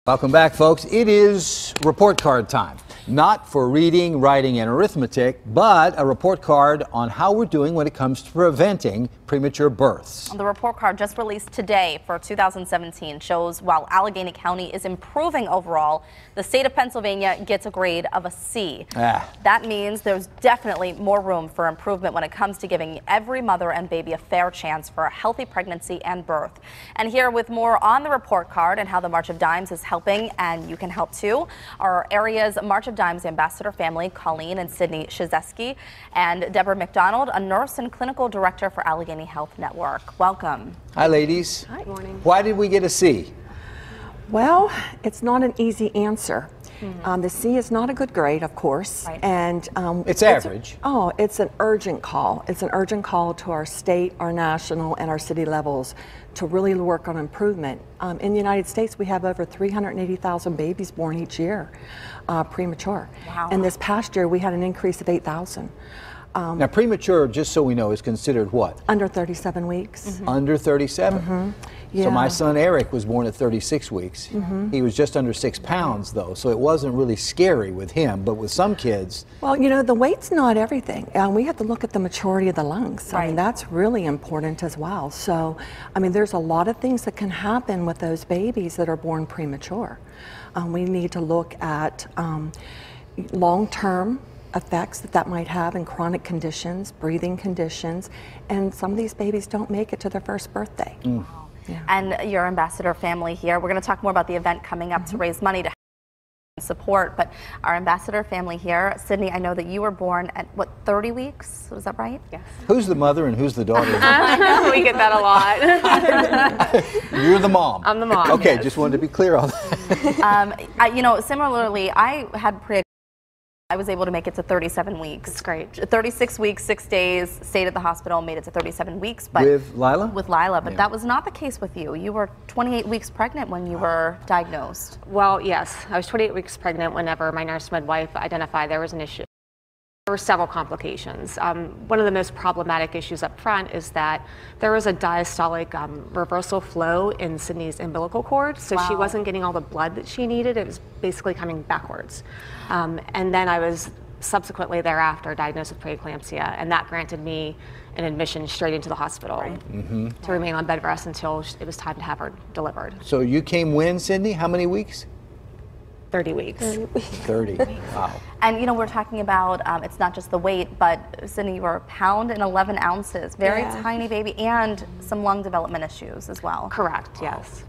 Welcome back, folks. It is report card time. Not for reading, writing, and arithmetic, but a report card on how we're doing when it comes to preventing premature births. The report card just released today for 2017 shows while Allegheny County is improving overall, the state of Pennsylvania gets a grade of a C. That means there's definitely more room for improvement when it comes to giving every mother and baby a fair chance for a healthy pregnancy and birth. And here with more on the report card and how the March of Dimes is helping, and you can help too, our area's March of Dimes ambassador family, Coleen and Sydney Czyzewski, and Deborah McDonald, a nurse and clinical director for Allegheny Health Network. Welcome. Hi, ladies. Hi. Good morning. Why did we get a C? Well, it's not an easy answer. The C is not a good grade, of course, Right. and It's average. It's an urgent call. It's an urgent call to our state, our national, and our city levels to really work on improvement. In the United States, we have over 380,000 babies born each year, premature. Wow. And this past year, we had an increase of 8,000. Now, premature, just so we know, is considered what? Under 37 weeks. Under 37. Yeah. So my son Eric was born at 36 weeks. He was just under 6 pounds, though, so it wasn't really scary with him. But with some kids, Well, you know, the weight's not everything. We have to look at the maturity of the lungs. I mean, Right. that's really important as well. So, I mean, there's a lot of things that can happen with those babies that are born premature. We need to look at long-term effects that might have in chronic conditions, breathing conditions, and some of these babies don't make it to their first birthday. Yeah. And your ambassador family here, we're going to talk more about the event coming up to raise money to support, but our ambassador family here, Sydney, I know that you were born at, what, 30 weeks? Was that right? Yes. who's the mother and who's the daughter? We get that a lot. You're the mom. I'm the mom. Okay, yes. just wanted to be clear on that. You know, similarly, I was able to make it to 37 weeks. It's great. 36 weeks, 6 days, stayed at the hospital, made it to 37 weeks. But With Lila? With Lila, but Yeah. that was not the case with you. You were 28 weeks pregnant when you were diagnosed. Well, yes, I was 28 weeks pregnant whenever my nurse midwife identified there was an issue. There were several complications. One of the most problematic issues up front is that there was a diastolic reversal flow in Sydney's umbilical cord, so she Wow. wasn't getting all the blood that she needed. It was basically coming backwards. And then I was subsequently thereafter diagnosed with preeclampsia, and that granted me an admission straight into the hospital to remain on bed rest until it was time to have her delivered. So you came when, Cindy? How many weeks? 30 weeks. 30. Wow. And you know, we're talking about, it's not just the weight, but Sydney, you were a pound and 11 ounces, very Yeah. tiny baby, and some lung development issues as well. Correct, yes.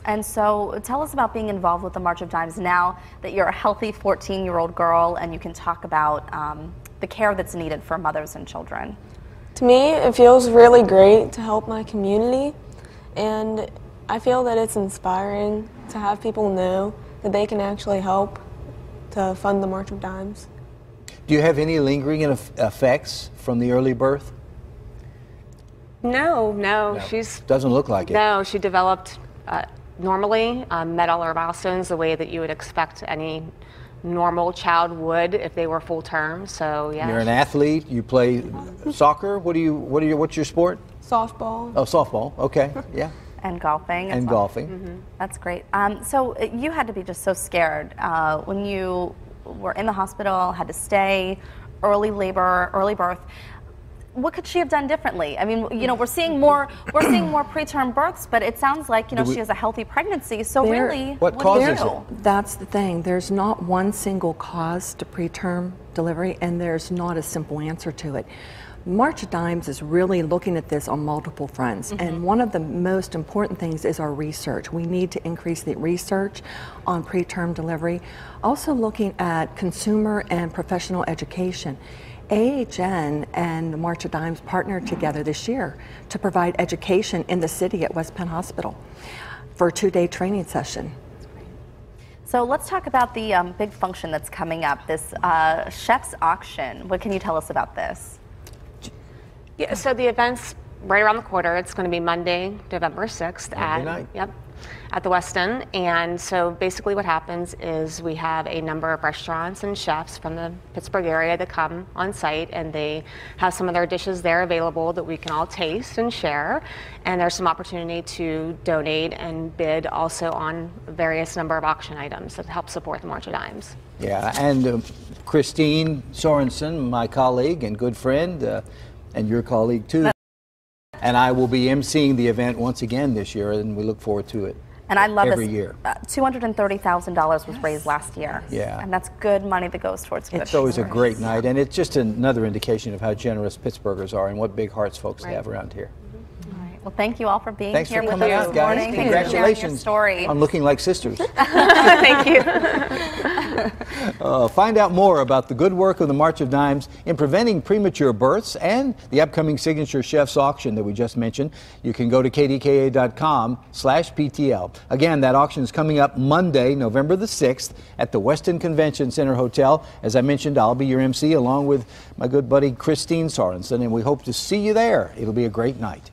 And so tell us about being involved with the March of Dimes now that you're a healthy 14-year-old girl and you can talk about the care that's needed for mothers and children. To me, it feels really great to help my community, and I feel that it's inspiring to have people know that they can actually help to fund the March of Dimes. Do you have any lingering effects from the early birth? No, she's Doesn't look like it. no. She developed normally, met all her milestones the way that you would expect any normal child would if they were full term. So yeah. You're an athlete. You play soccer. What's your sport? Softball. Oh, softball. Okay. Yeah. And golfing as And well. golfing. That's great. So you had to be just so scared when you were in the hospital, had to stay, early labor, early birth. What could she have done differently? I mean, you know, we're seeing more preterm births, but it sounds like, you know, she has a healthy pregnancy. So really, What do you causes do? it? That's the thing. There's not one single cause to preterm delivery, and there's not a simple answer to it. March of Dimes is really looking at this on multiple fronts, and one of the most important things is our research. We need to increase the research on preterm delivery. Also looking at consumer and professional education. AHN and the March of Dimes partnered together this year to provide education in the city at West Penn Hospital for a 2-day training session. So let's talk about the big function that's coming up, this chef's auction. What can you tell us about this? Yeah, so the event's right around the corner. It's going to be Monday, November 6th. Monday night. Yep. at the Westin. And so basically what happens is we have a number of restaurants and chefs from the Pittsburgh area that come on site, and they have some of their dishes there available that we can all taste and share. And there's some opportunity to donate and bid also on various number of auction items that help support the March of Dimes. Yeah, and Christine Sorensen, my colleague and good friend, and your colleague too, and I will be emceeing the event once again this year, and we look forward to it. And I love every this. year. $230,000 was raised last year. Yeah. And that's good money that goes towards good. It's always a great night, and it's just another indication of how generous Pittsburghers are and what big hearts folks have around here. Well, thank you all for being Thanks here for with coming us out, this guys. morning. Congratulations Story. on looking like sisters. Thank you. Find out more about the good work of the March of Dimes in preventing premature births and the upcoming Signature Chefs auction that we just mentioned. You can go to kdka.com/PTL. Again, that auction is coming up Monday, November the 6th at the Westin Convention Center Hotel. As I mentioned, I'll be your MC along with my good buddy Christine Sorensen, and we hope to see you there. It'll be a great night.